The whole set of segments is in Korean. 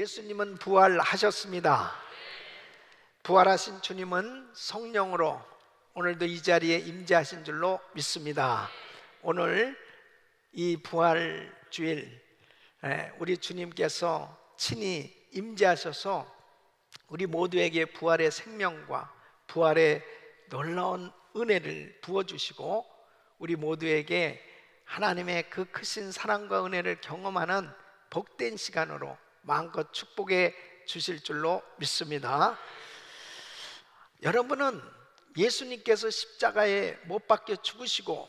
예수님은 부활하셨습니다. 부활하신 주님은 성령으로 오늘도 이 자리에 임재하신 줄로 믿습니다. 오늘 이 부활주일 우리 주님께서 친히 임재하셔서 우리 모두에게 부활의 생명과 부활의 놀라운 은혜를 부어주시고 우리 모두에게 하나님의 그 크신 사랑과 은혜를 경험하는 복된 시간으로 마음껏 축복해 주실 줄로 믿습니다. 여러분은 예수님께서 십자가에 못 박혀 죽으시고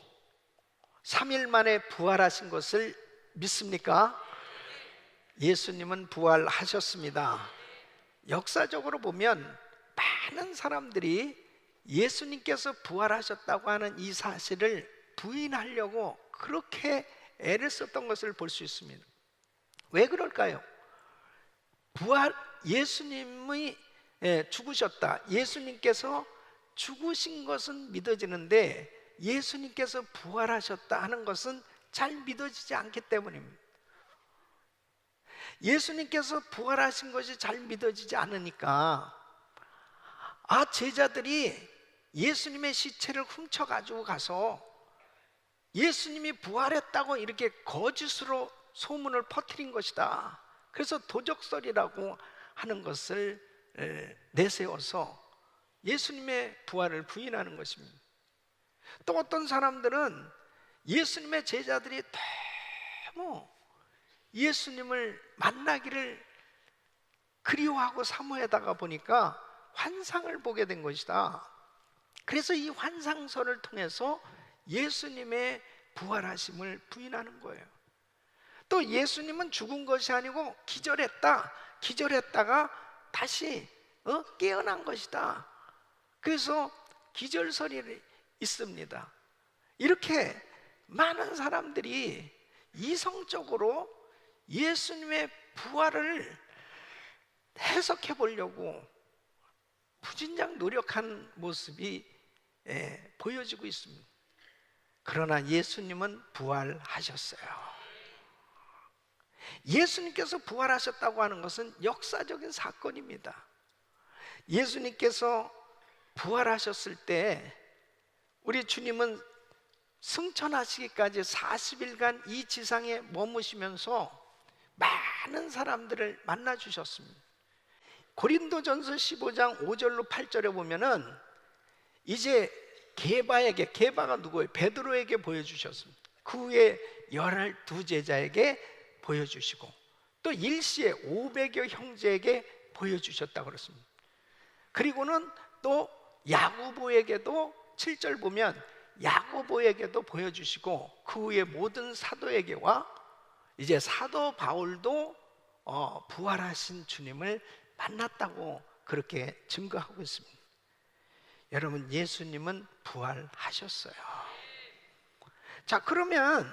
3일 만에 부활하신 것을 믿습니까? 예수님은 부활하셨습니다. 역사적으로 보면 많은 사람들이 예수님께서 부활하셨다고 하는 이 사실을 부인하려고 그렇게 애를 썼던 것을 볼 수 있습니다. 왜 그럴까요? 예수님이 죽으셨다, 예수님께서 죽으신 것은 믿어지는데 예수님께서 부활하셨다 하는 것은 잘 믿어지지 않기 때문입니다. 예수님께서 부활하신 것이 잘 믿어지지 않으니까 제자들이 예수님의 시체를 훔쳐가지고 가서 예수님이 부활했다고 이렇게 거짓으로 소문을 퍼뜨린 것이다. 그래서 도적설이라고 하는 것을 내세워서 예수님의 부활을 부인하는 것입니다. 또 어떤 사람들은 예수님의 제자들이 너무 예수님을 만나기를 그리워하고 사모하다가 보니까 환상을 보게 된 것이다. 그래서 이 환상설을 통해서 예수님의 부활하심을 부인하는 거예요. 또 예수님은 죽은 것이 아니고 기절했다가 다시 깨어난 것이다. 그래서 기절설이 있습니다. 이렇게 많은 사람들이 이성적으로 예수님의 부활을 해석해 보려고 무진장 노력한 모습이 보여지고 있습니다. 그러나 예수님은 부활하셨어요. 예수님께서 부활하셨다고 하는 것은 역사적인 사건입니다. 예수님께서 부활하셨을 때 우리 주님은 승천하시기까지 40일간 이 지상에 머무시면서 많은 사람들을 만나 주셨습니다. 고린도전서 15장 5절로 8절에 보면은 이제 게바가 누구예요? 베드로에게 보여주셨습니다. 그 후에 12 제자에게 보여주시고 또 일시에 500여 형제에게 보여주셨다고 그랬습니다. 그리고는 또 야고보에게도 7절 보면 야고보에게도 보여주시고 그 후에 모든 사도에게와 이제 사도 바울도 부활하신 주님을 만났다고 그렇게 증거하고 있습니다. 여러분, 예수님은 부활하셨어요. 자, 그러면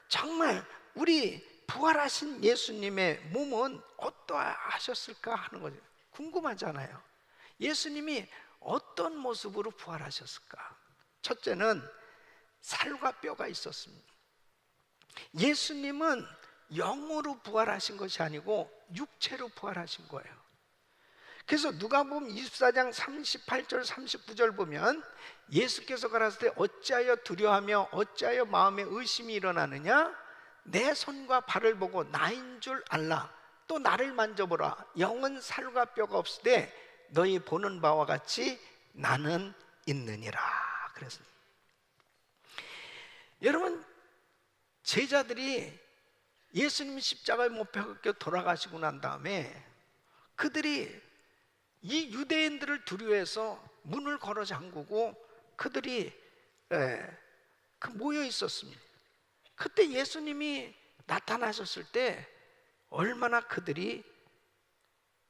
정말 우리 부활하신 예수님의 몸은 어떠하셨을까 하는 거죠. 궁금하잖아요. 예수님이 어떤 모습으로 부활하셨을까? 첫째는 살과 뼈가 있었습니다. 예수님은 영으로 부활하신 것이 아니고 육체로 부활하신 거예요. 그래서 누가복음 24장 38절 39절 보면 예수께서 가라사대 때 어찌하여 두려워하며 어찌하여 마음에 의심이 일어나느냐? 내 손과 발을 보고 나인 줄 알라. 또 나를 만져보라. 영은 살과 뼈가 없으되 너희 보는 바와 같이 나는 있느니라. 그랬습니다. 여러분, 제자들이 예수님이 십자가에 못 박혀 돌아가시고 난 다음에 그들이 이 유대인들을 두려워해서 문을 걸어 잠그고 그들이 모여 있었습니다. 그때 예수님이 나타나셨을 때 얼마나 그들이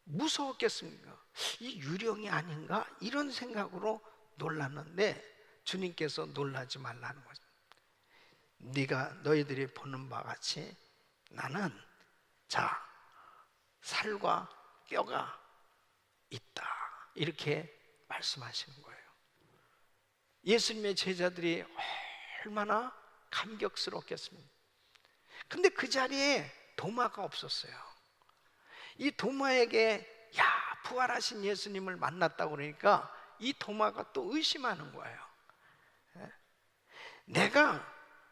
무서웠겠습니까? 이 유령이 아닌가? 이런 생각으로 놀랐는데 주님께서 놀라지 말라는 거죠. 너희들이 보는 바와 같이 나는 살과 뼈가 있다, 이렇게 말씀하시는 거예요. 예수님의 제자들이 얼마나 감격스럽겠습니까? 근데 그 자리에 도마가 없었어요. 이 도마에게 야, 부활하신 예수님을 만났다고 그러니까 이 도마가 또 의심하는 거예요. 내가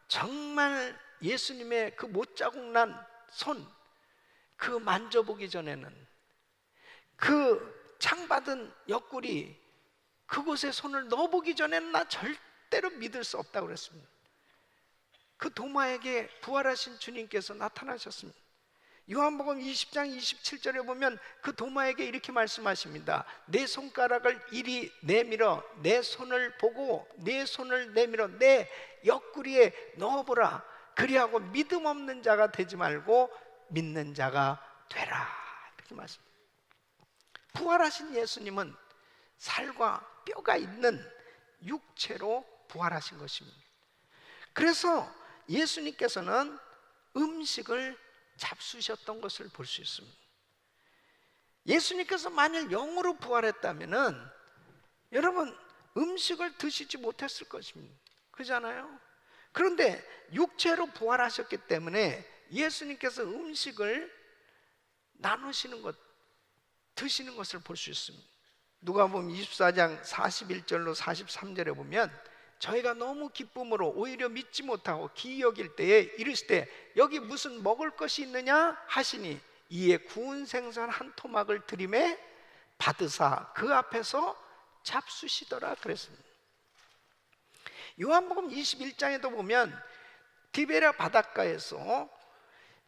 정말 예수님의 그 못자국 난 손, 그 만져보기 전에는, 그 창받은 옆구리 그곳에 손을 넣어보기 전에는 나 절대로 믿을 수 없다고 그랬습니다. 그 도마에게 부활하신 주님께서 나타나셨습니다. 요한복음 20장 27절에 보면 그 도마에게 이렇게 말씀하십니다. 내 손가락을 이리 내밀어 내 손을 보고 내 손을 내밀어 내 옆구리에 넣어보라. 그리하고 믿음 없는 자가 되지 말고 믿는 자가 되라. 이렇게 말씀합니다. 부활하신 예수님은 살과 뼈가 있는 육체로 부활하신 것입니다. 그래서 예수님께서는 음식을 잡수셨던 것을 볼 수 있습니다. 예수님께서 만일 영으로 부활했다면은 여러분 음식을 드시지 못했을 것입니다. 그렇잖아요? 그런데 육체로 부활하셨기 때문에 예수님께서 음식을 나누시는 것, 드시는 것을 볼 수 있습니다. 누가복음 24장 41절로 43절에 보면 저희가 너무 기쁨으로 오히려 믿지 못하고 기이 여길 때에 이르시되 여기 무슨 먹을 것이 있느냐 하시니 이에 구운 생선 한 토막을 들이매 받으사 그 앞에서 잡수시더라 그랬습니다. 요한복음 21장에도 보면 디베랴 바닷가에서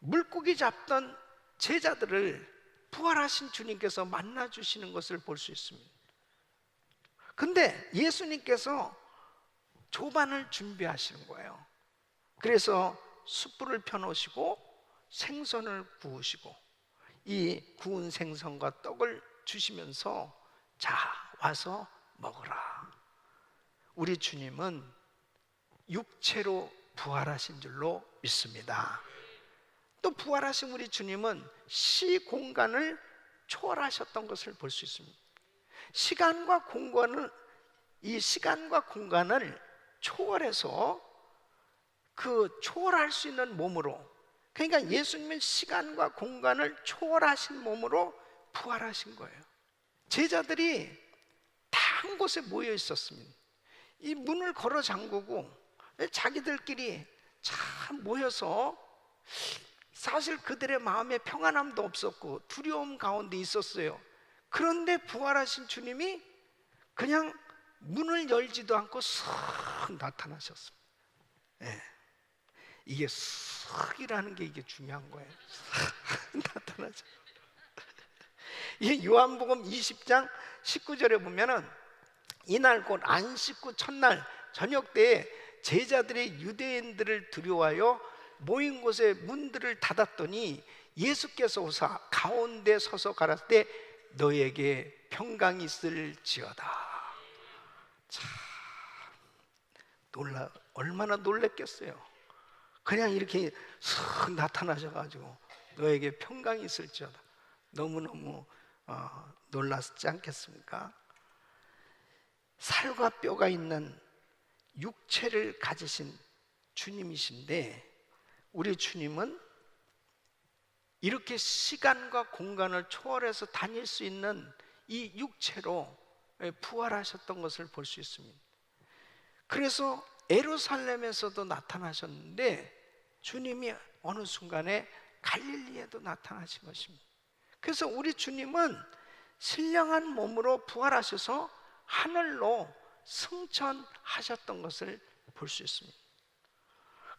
물고기 잡던 제자들을 부활하신 주님께서 만나 주시는 것을 볼 수 있습니다. 근데 예수님께서 조반을 준비하시는 거예요. 그래서 숯불을 펴놓으시고 생선을 구우시고 이 구운 생선과 떡을 주시면서 자, 와서 먹으라. 우리 주님은 육체로 부활하신 줄로 믿습니다. 또 부활하신 우리 주님은 시 공간을 초월하셨던 것을 볼 수 있습니다. 시간과 공간을 초월해서 그 초월할 수 있는 몸으로, 그러니까 예수님은 시간과 공간을 초월하신 몸으로 부활하신 거예요. 제자들이 다 한 곳에 모여 있었습니다. 이 문을 걸어 잠그고 자기들끼리 참 모여서 사실 그들의 마음에 평안함도 없었고 두려움 가운데 있었어요. 그런데 부활하신 주님이 그냥 문을 열지도 않고 쓱 나타나셨습니다. 네. 이게 쓱이라는 게 이게 중요한 거예요. 쓱 나타나죠. 이 요한복음 20장 19절에 보면은 이날 곧 안식 후 첫날 저녁 때에 제자들이 유대인들을 두려워하여 모인 곳에 문들을 닫았더니 예수께서 오사 가운데 서서 가라사대 너에게 평강이 있을지어다. 참 얼마나 놀랬겠어요. 그냥 이렇게 슥 나타나셔가지고 너에게 평강이 있을지어다. 너무너무 놀랐지 않겠습니까? 살과 뼈가 있는 육체를 가지신 주님이신데 우리 주님은 이렇게 시간과 공간을 초월해서 다닐 수 있는 이 육체로 부활하셨던 것을 볼 수 있습니다. 그래서 예루살렘에서도 나타나셨는데 주님이 어느 순간에 갈릴리에도 나타나신 것입니다. 그래서 우리 주님은 신령한 몸으로 부활하셔서 하늘로 승천하셨던 것을 볼 수 있습니다.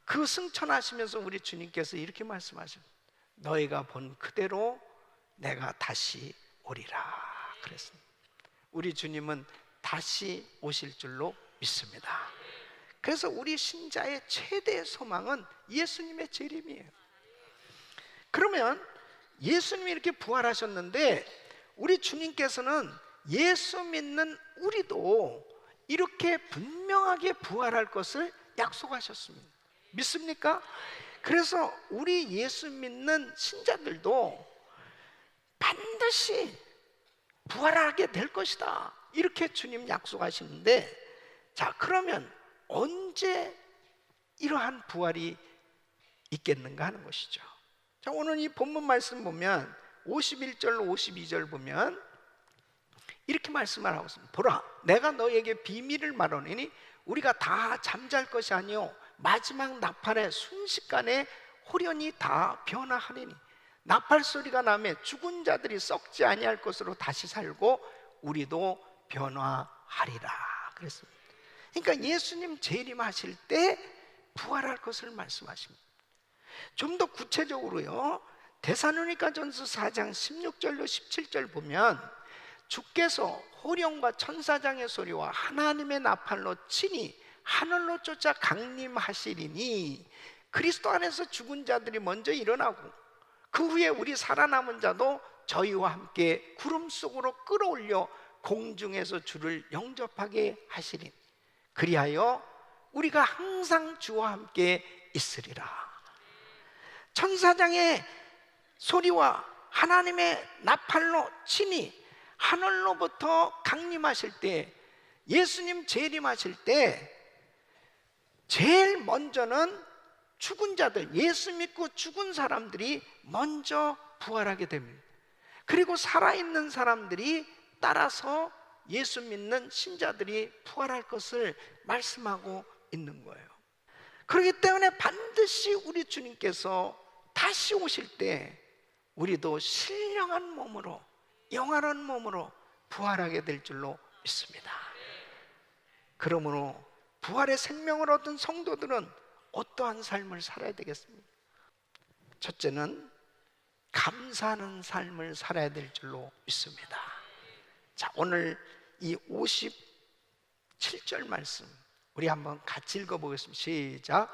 그 승천하시면서 우리 주님께서 이렇게 말씀하십니다. 너희가 본 그대로 내가 다시 오리라 그랬습니다. 우리 주님은 다시 오실 줄로 믿습니다. 그래서 우리 신자의 최대의 소망은 예수님의 재림이에요. 그러면 예수님이 이렇게 부활하셨는데 우리 주님께서는 예수 믿는 우리도 이렇게 분명하게 부활할 것을 약속하셨습니다. 믿습니까? 그래서 우리 예수 믿는 신자들도 반드시 부활하게 될 것이다 이렇게 주님 약속하시는데, 자 그러면 언제 이러한 부활이 있겠는가 하는 것이죠. 자 오늘 이 본문 말씀 보면 51절 52절 보면 이렇게 말씀을 하고 있습니다. 보라, 내가 너에게 비밀을 말하노니 우리가 다 잠잘 것이 아니요 마지막 나팔의 순식간에 호련히 다 변화하리니 나팔 소리가 나며 죽은 자들이 썩지 아니할 것으로 다시 살고 우리도 변화하리라 그랬습니다. 그러니까 예수님 재림하실 때 부활할 것을 말씀하십니다. 좀 더 구체적으로요, 데살로니가전서 4장 16절로 17절 보면 주께서 호령과 천사장의 소리와 하나님의 나팔로 친히 하늘로 쫓아 강림하시리니 그리스도 안에서 죽은 자들이 먼저 일어나고 그 후에 우리 살아남은 자도 저희와 함께 구름 속으로 끌어올려 공중에서 주를 영접하게 하시리니 그리하여 우리가 항상 주와 함께 있으리라. 천사장의 소리와 하나님의 나팔로 친히 하늘로부터 강림하실 때, 예수님 재림하실 때 제일 먼저는 죽은 자들, 예수 믿고 죽은 사람들이 먼저 부활하게 됩니다. 그리고 살아있는 사람들이 따라서 예수 믿는 신자들이 부활할 것을 말씀하고 있는 거예요. 그렇기 때문에 반드시 우리 주님께서 다시 오실 때 우리도 신령한 몸으로, 영원한 몸으로 부활하게 될 줄로 믿습니다. 그러므로 부활의 생명을 얻은 성도들은 어떠한 삶을 살아야 되겠습니까? 첫째는 감사하는 삶을 살아야 될 줄로 믿습니다. 자, 오늘 이 57절 말씀 우리 한번 같이 읽어보겠습니다. 시작.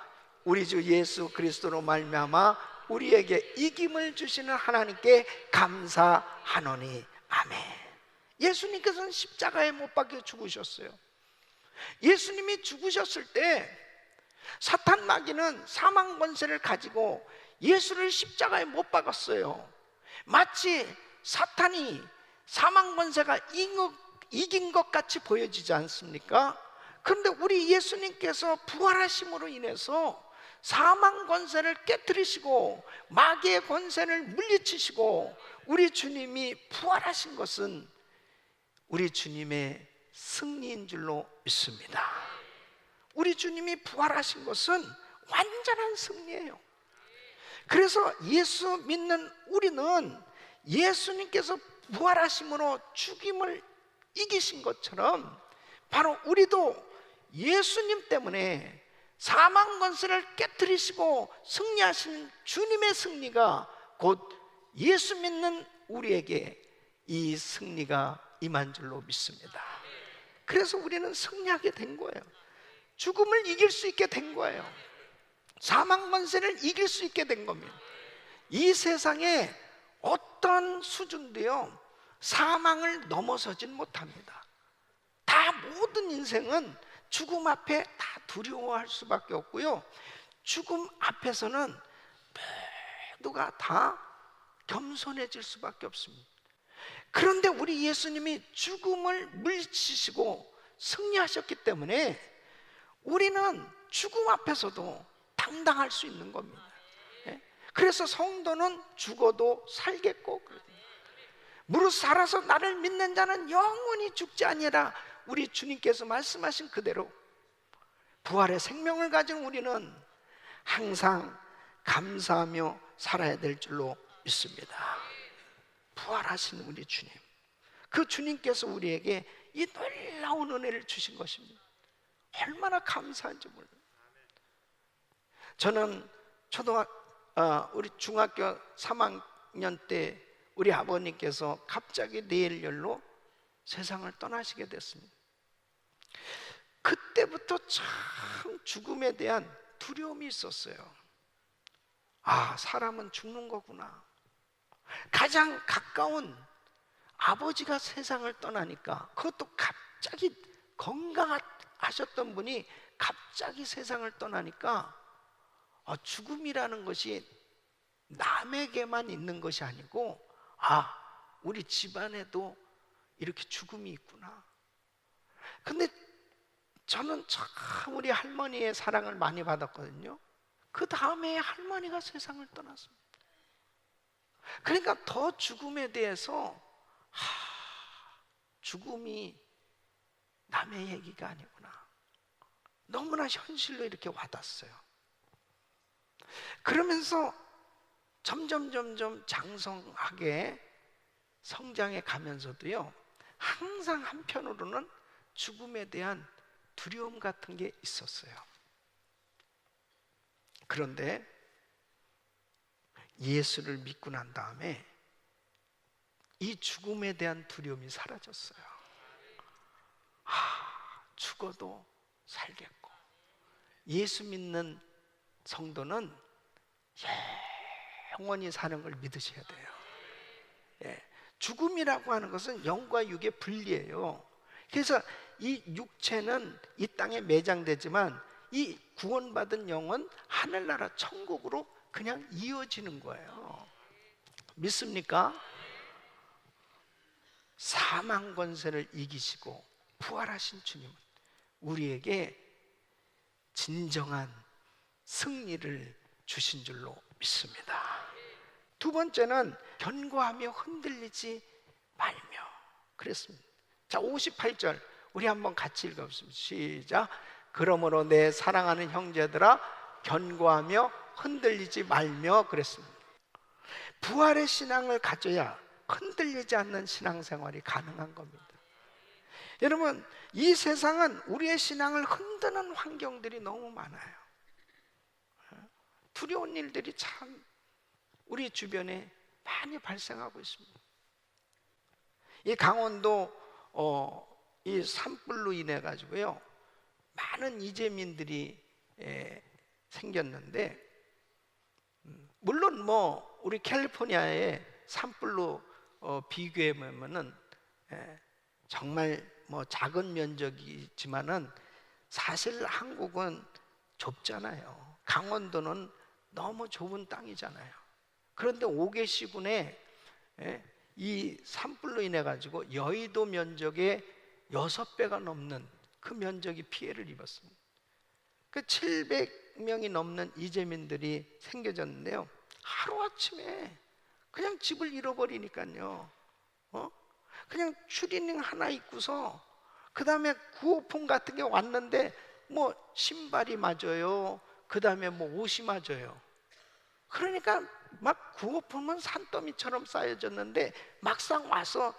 우리 주 예수 그리스도로 말미암아 우리에게 이김을 주시는 하나님께 감사하노니 아멘. 예수님께서는 십자가에 못 박혀 죽으셨어요. 예수님이 죽으셨을 때 사탄 마귀는 사망 권세를 가지고 예수를 십자가에 못 박았어요. 마치 사탄이 사망 권세가 이긴 것 같이 보여지지 않습니까? 그런데 우리 예수님께서 부활하심으로 인해서 사망 권세를 깨뜨리시고 마귀의 권세를 물리치시고 우리 주님이 부활하신 것은 우리 주님의 승리인 줄로 믿습니다. 우리 주님이 부활하신 것은 완전한 승리예요. 그래서 예수 믿는 우리는 예수님께서 부활하심으로 죽임을 이기신 것처럼 바로 우리도 예수님 때문에 사망 권세를 깨뜨리시고 승리하신 주님의 승리가 곧 예수 믿는 우리에게 이 승리가 임한 줄로 믿습니다. 그래서 우리는 승리하게 된 거예요. 죽음을 이길 수 있게 된 거예요. 사망 권세를 이길 수 있게 된 겁니다. 이 세상에 어떤 수준도요 사망을 넘어서진 못합니다. 다 모든 인생은 죽음 앞에 다 두려워할 수밖에 없고요, 죽음 앞에서는 모두가 다 겸손해질 수밖에 없습니다. 그런데 우리 예수님이 죽음을 물리치시고 승리하셨기 때문에 우리는 죽음 앞에서도 당당할 수 있는 겁니다. 그래서 성도는 죽어도 살겠고, 무릇 살아서 나를 믿는 자는 영원히 죽지 아니하라. 우리 주님께서 말씀하신 그대로 부활의 생명을 가진 우리는 항상 감사하며 살아야 될 줄로 믿습니다. 부활하신 우리 주님, 그 주님께서 우리에게 이 놀라운 은혜를 주신 것입니다. 얼마나 감사한지 몰라요. 저는 우리 중학교 3학년 때 우리 아버님께서 갑자기 뇌혈로 세상을 떠나시게 됐습니다. 그때부터 참 죽음에 대한 두려움이 있었어요. 아, 사람은 죽는 거구나. 가장 가까운 아버지가 세상을 떠나니까, 그것도 갑자기 건강하셨던 분이 갑자기 세상을 떠나니까 죽음이라는 것이 남에게만 있는 것이 아니고, 아, 우리 집안에도 이렇게 죽음이 있구나. 근데 저는 참 우리 할머니의 사랑을 많이 받았거든요. 그 다음에 할머니가 세상을 떠났습니다. 그러니까 더 죽음에 대해서 죽음이 남의 얘기가 아니구나, 너무나 현실로 이렇게 와닿았어요. 그러면서 점점 장성하게 성장해 가면서도요, 항상 한편으로는 죽음에 대한 두려움 같은 게 있었어요. 그런데 예수를 믿고 난 다음에 이 죽음에 대한 두려움이 사라졌어요. 죽어도 살겠고. 예수 믿는 성도는 영원히 사는 걸 믿으셔야 돼요. 죽음이라고 하는 것은 영과 육의 분리예요. 그래서 이 육체는 이 땅에 매장되지만 이 구원받은 영은 하늘나라 천국으로 그냥 이어지는 거예요. 믿습니까? 사망 권세를 이기시고 부활하신 주님은 우리에게 진정한 승리를 주신 줄로 믿습니다. 두 번째는 견고하며 흔들리지 말며 그랬습니다. 자, 58절 우리 한번 같이 읽어보겠습니다. 시작. 그러므로 내 사랑하는 형제들아 견고하며 흔들리지 말며 그랬습니다. 부활의 신앙을 가져야 흔들리지 않는 신앙생활이 가능한 겁니다. 여러분, 이 세상은 우리의 신앙을 흔드는 환경들이 너무 많아요. 두려운 일들이 참 우리 주변에 많이 발생하고 있습니다. 이 강원도 이 산불로 인해 가지고요, 많은 이재민들이 생겼는데, 물론 뭐 우리 캘리포니아의 산불로 비교해 보면은 정말 뭐 작은 면적이지만은 사실 한국은 좁잖아요. 강원도는 너무 좁은 땅이잖아요. 그런데 5개 시군에 이 산불로 인해 가지고 여의도 면적의 6배가 넘는 그 면적이 피해를 입었습니다. 그 700명이 넘는 이재민들이 생겨졌는데요, 하루아침에 그냥 집을 잃어버리니까요, 그냥 추리닝 하나 입고서 그 다음에 구호품 같은 게 왔는데 뭐 신발이 맞아요, 그 다음에 뭐 옷이 맞아요. 그러니까 막 구호품은 산더미처럼 쌓여졌는데 막상 와서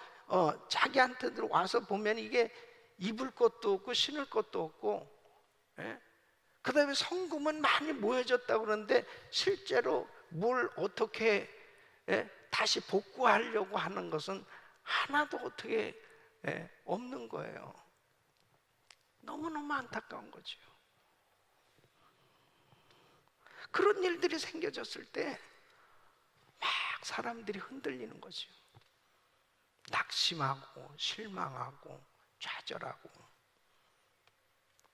자기한테 와서 보면 이게 입을 것도 없고 신을 것도 없고, 그 다음에 성금은 많이 모여졌다고 그러는데 실제로 뭘 어떻게 다시 복구하려고 하는 것은 하나도 어떻게 없는 거예요. 너무너무 안타까운 거죠. 그런 일들이 생겨졌을 때 막 사람들이 흔들리는 거죠. 낙심하고 실망하고 좌절하고,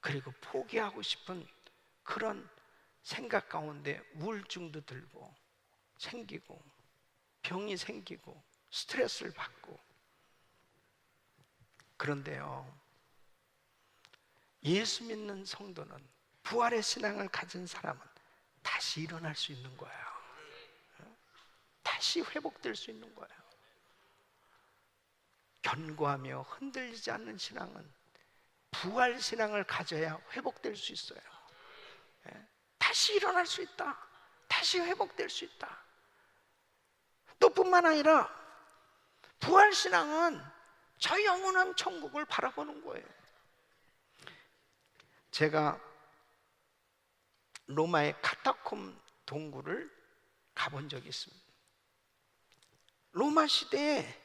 그리고 포기하고 싶은 그런 생각 가운데 우울증도 들고 생기고 병이 생기고 스트레스를 받고. 그런데요, 예수 믿는 성도는, 부활의 신앙을 가진 사람은 다시 일어날 수 있는 거예요. 다시 회복될 수 있는 거예요. 견고하며 흔들리지 않는 신앙은 부활 신앙을 가져야 회복될 수 있어요. 다시 일어날 수 있다. 다시 회복될 수 있다. 또 뿐만 아니라 부활 신앙은 저 영원한 천국을 바라보는 거예요. 제가 로마의 카타콤 동굴을 가본 적이 있습니다. 로마 시대에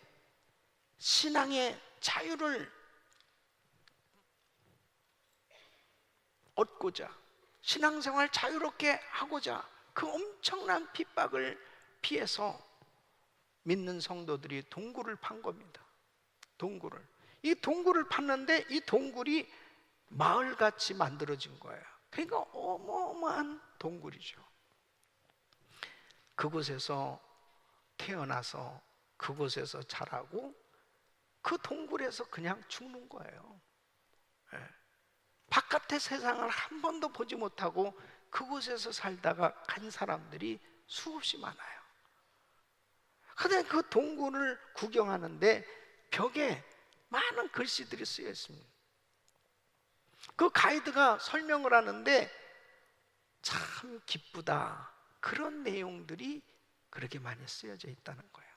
신앙의 자유를 얻고자, 신앙생활 자유롭게 하고자 그 엄청난 핍박을 피해서 믿는 성도들이 동굴을 판 겁니다. 동굴을. 이 동굴을 팠는데 이 동굴이 마을같이 만들어진 거예요. 그러니까 어마어마한 동굴이죠. 그곳에서 태어나서 그곳에서 자라고 그 동굴에서 그냥 죽는 거예요. 바깥의 세상을 한 번도 보지 못하고 그곳에서 살다가 간 사람들이 수없이 많아요. 근데 그 동굴을 구경하는데 벽에 많은 글씨들이 쓰여 있습니다. 그 가이드가 설명을 하는데 참 기쁘다, 그런 내용들이 그렇게 많이 쓰여져 있다는 거예요.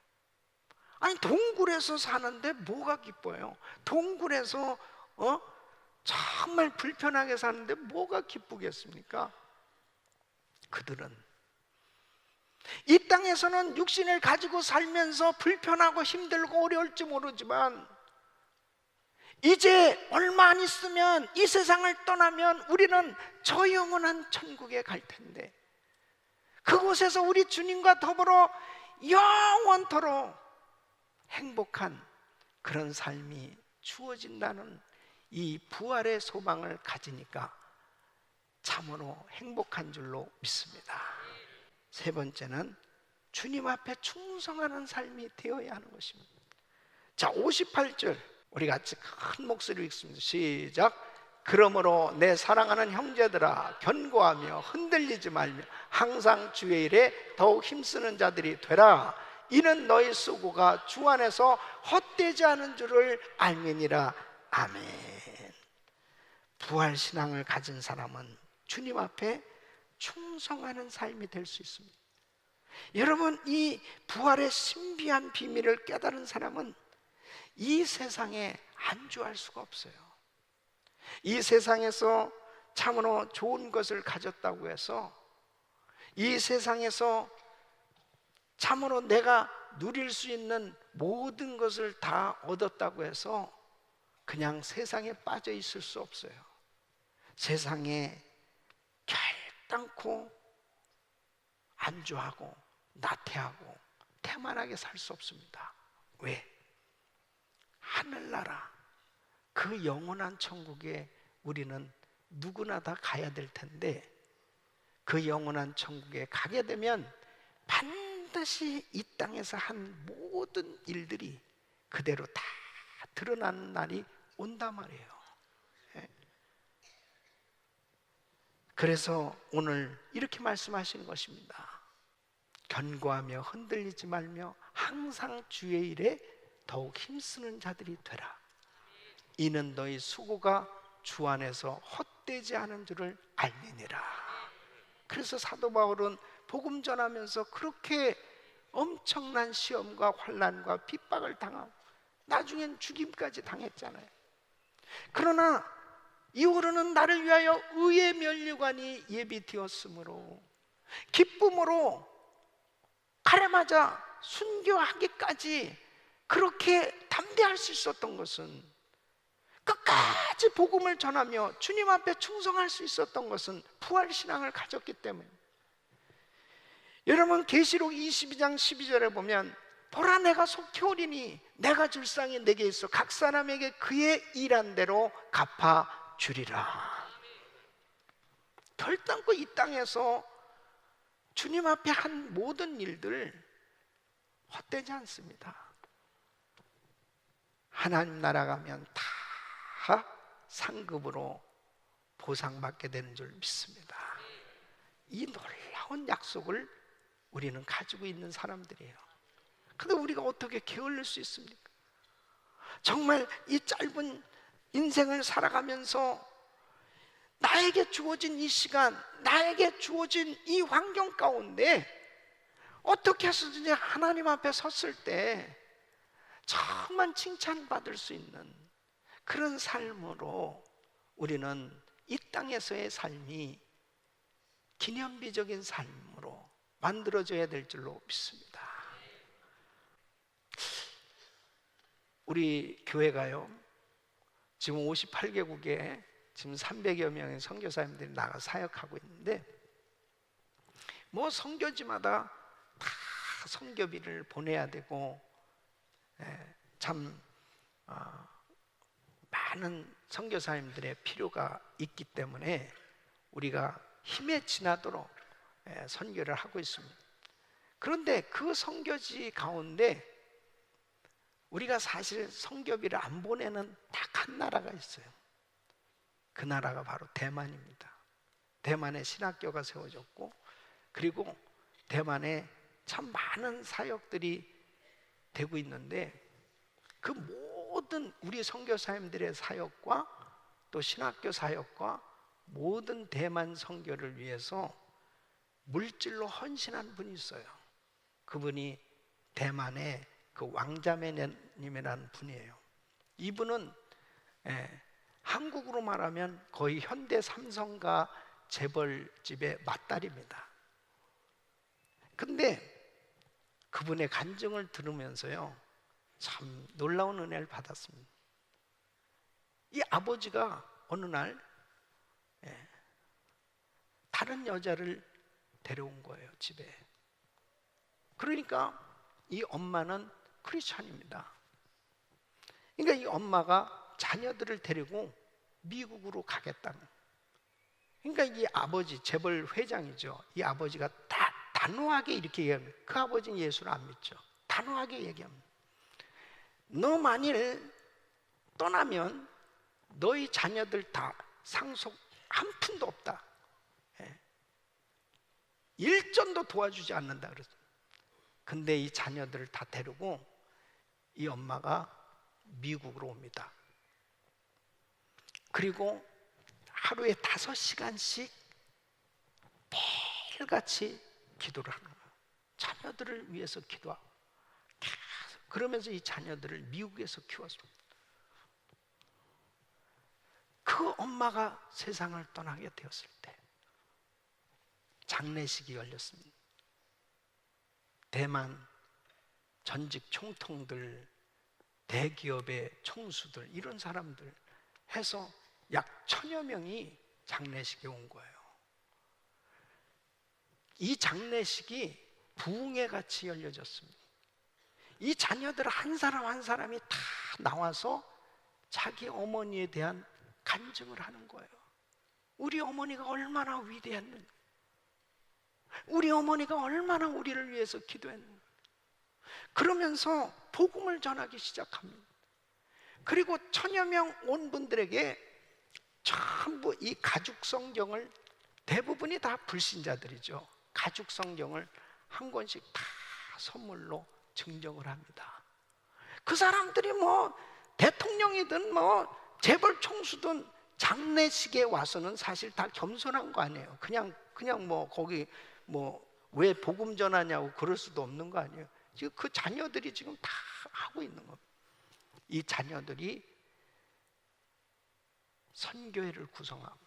아니, 동굴에서 사는데 뭐가 기뻐요? 동굴에서 정말 불편하게 사는데 뭐가 기쁘겠습니까? 그들은 이 땅에서는 육신을 가지고 살면서 불편하고 힘들고 어려울지 모르지만 이제 얼마 안 있으면 이 세상을 떠나면 우리는 저 영원한 천국에 갈 텐데, 그곳에서 우리 주님과 더불어 영원토록 행복한 그런 삶이 주어진다는 이 부활의 소망을 가지니까 참으로 행복한 줄로 믿습니다. 세 번째는 주님 앞에 충성하는 삶이 되어야 하는 것입니다. 자, 58절 우리 같이 큰 목소리로 읽습니다. 시작. 그러므로 내 사랑하는 형제들아, 견고하며 흔들리지 말며 항상 주의 일에 더욱 힘쓰는 자들이 되라. 이는 너희 수고가 주 안에서 헛되지 않은 줄을 알미니라. 아멘. 부활신앙을 가진 사람은 주님 앞에 충성하는 삶이 될 수 있습니다. 여러분, 이 부활의 신비한 비밀을 깨달은 사람은 이 세상에 안주할 수가 없어요. 이 세상에서 참으로 좋은 것을 가졌다고 해서, 이 세상에서 참으로 내가 누릴 수 있는 모든 것을 다 얻었다고 해서 그냥 세상에 빠져 있을 수 없어요. 세상에 결단코 안주하고 나태하고 태만하게 살 수 없습니다. 왜? 하늘나라, 그 영원한 천국에 우리는 누구나 다 가야 될 텐데, 그 영원한 천국에 가게 되면 반드시 이 땅에서 한 모든 일들이 그대로 다 드러나는 날이 온단 말이에요. 그래서 오늘 이렇게 말씀하시는 것입니다. 견고하며 흔들리지 말며 항상 주의 일에 더욱 힘쓰는 자들이 되라. 이는 너희 수고가 주 안에서 헛되지 않은 줄을 알미니라. 그래서 사도 바울은 복음 전하면서 그렇게 엄청난 시험과 환난과 핍박을 당하고 나중엔 죽임까지 당했잖아요. 그러나 이후로는 나를 위하여 의의 면류관이 예비되었으므로 기쁨으로 가래맞아 순교하기까지 그렇게 담대할 수 있었던 것은, 끝까지 복음을 전하며 주님 앞에 충성할 수 있었던 것은 부활신앙을 가졌기 때문에. 여러분, 계시록 22장 12절에 보면 보라, 내가 속히 오리니 내가 줄 상이 내게 있어 각 사람에게 그의 일한 대로 갚아주리라. 결단코 이 땅에서 주님 앞에 한 모든 일들 헛되지 않습니다. 하나님 나라 가면 다 상급으로 보상받게 되는 줄 믿습니다. 이 놀라운 약속을 우리는 가지고 있는 사람들이에요. 그런데 우리가 어떻게 게을릴 수 있습니까? 정말 이 짧은 인생을 살아가면서 나에게 주어진 이 시간, 나에게 주어진 이 환경 가운데 어떻게 해서든지 하나님 앞에 섰을 때 정말 칭찬받을 수 있는 그런 삶으로 우리는 이 땅에서의 삶이 기념비적인 삶으로 만들어져야 될 줄로 믿습니다. 우리 교회가요, 지금 58개국에 지금 300여 명의 선교사님들이 나가 사역하고 있는데, 뭐 선교지마다 다 선교비를 보내야 되고, 참 많은 선교사님들의 필요가 있기 때문에 우리가 힘에 지나도록 선교를 하고 있습니다. 그런데 그 선교지 가운데 우리가 사실 선교비를 안 보내는 딱 한 나라가 있어요. 그 나라가 바로 대만입니다. 대만에 신학교가 세워졌고, 그리고 대만에 참 많은 사역들이 되고 있는데, 그 모든 우리 선교사님들의 사역과 또 신학교 사역과 모든 대만 선교를 위해서 물질로 헌신한 분이 있어요. 그분이 대만의 그 왕자매님이라는 분이에요. 이분은 한국으로 말하면 거의 현대 삼성가 재벌집의 맏딸입니다. 근데 그분의 간증을 들으면서요, 참 놀라운 은혜를 받았습니다. 이 아버지가 어느 날 다른 여자를 데려온 거예요, 집에. 그러니까 이 엄마는 크리스찬입니다. 그러니까 이 엄마가 자녀들을 데리고 미국으로 가겠다는. 그러니까 이 아버지, 재벌 회장이죠. 이 아버지가 단호하게 이렇게 얘기합니다. 그 아버지는 예수를 안 믿죠. 단호하게 얘기합니다. 너 만일 떠나면 너희 자녀들 다 상속 한 푼도 없다. 일전도 도와주지 않는다 그랬어요. 근데 이 자녀들을 다 데리고 이 엄마가 미국으로 옵니다. 그리고 하루에 5시간씩 매일같이 기도를 하는 거예요. 자녀들을 위해서 기도하고 계속. 그러면서 이 자녀들을 미국에서 키웠습니다. 그 엄마가 세상을 떠나게 되었을 때 장례식이 열렸습니다. 대만 전직 총통들, 대기업의 총수들, 이런 사람들 해서 약 1000여 명이 장례식에 온 거예요. 이 장례식이 부흥회 같이 열려졌습니다. 이 자녀들 한 사람 한 사람이 다 나와서 자기 어머니에 대한 간증을 하는 거예요. 우리 어머니가 얼마나 위대했는가, 우리 어머니가 얼마나 우리를 위해서 기도했는가. 그러면서 복음을 전하기 시작합니다. 그리고 1000여 명 온 분들에게 전부 이 가죽 성경을, 대부분이 다 불신자들이죠. 가죽 성경을 한 권씩 다 선물로 증정을 합니다. 그 사람들이 뭐 대통령이든 뭐 재벌 총수든 장례식에 와서는 사실 다 겸손한 거 아니에요. 그냥 뭐 거기 뭐 왜 복음 전하냐고 그럴 수도 없는 거 아니에요. 지금 그 자녀들이 지금 다 하고 있는 겁니다. 이 자녀들이 선교회를 구성하고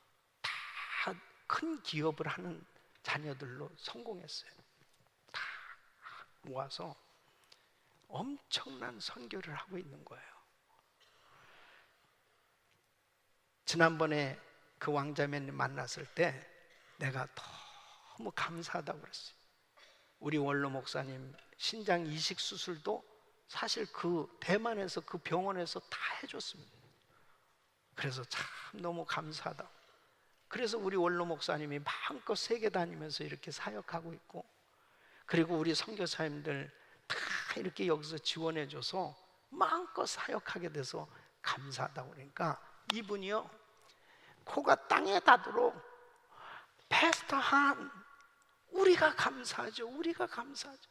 다 큰 기업을 하는 자녀들로 성공했어요. 다 모아서 엄청난 선교를 하고 있는 거예요. 지난번에 그 왕자매님 만났을 때 내가 너무 감사하다고 그랬어요. 우리 원로 목사님 신장 이식 수술도 사실 그 대만에서 그 병원에서 다 해줬습니다. 그래서 참 너무 감사하다. 그래서 우리 원로 목사님이 마음껏 세계 다니면서 이렇게 사역하고 있고, 그리고 우리 선교사님들 다 이렇게 여기서 지원해줘서 마음껏 사역하게 돼서 감사하다고. 그러니까 이분이요, 코가 땅에 닿도록 패스터 한, 우리가 감사하죠. 우리가 감사하죠.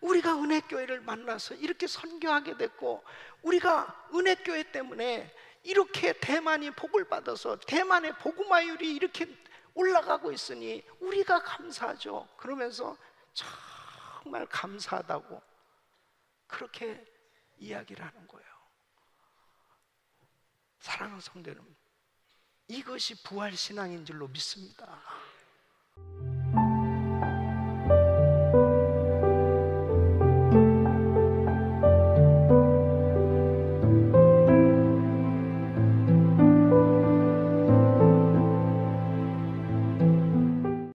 우리가 은혜교회를 만나서 이렇게 선교하게 됐고, 우리가 은혜교회 때문에 이렇게 대만이 복을 받아서 대만의 복음화율이 이렇게 올라가고 있으니 우리가 감사하죠. 그러면서 정말 감사하다고 그렇게 이야기를 하는 거예요. 사랑하는 성도 여러분, 이것이 부활신앙인 줄로 믿습니다.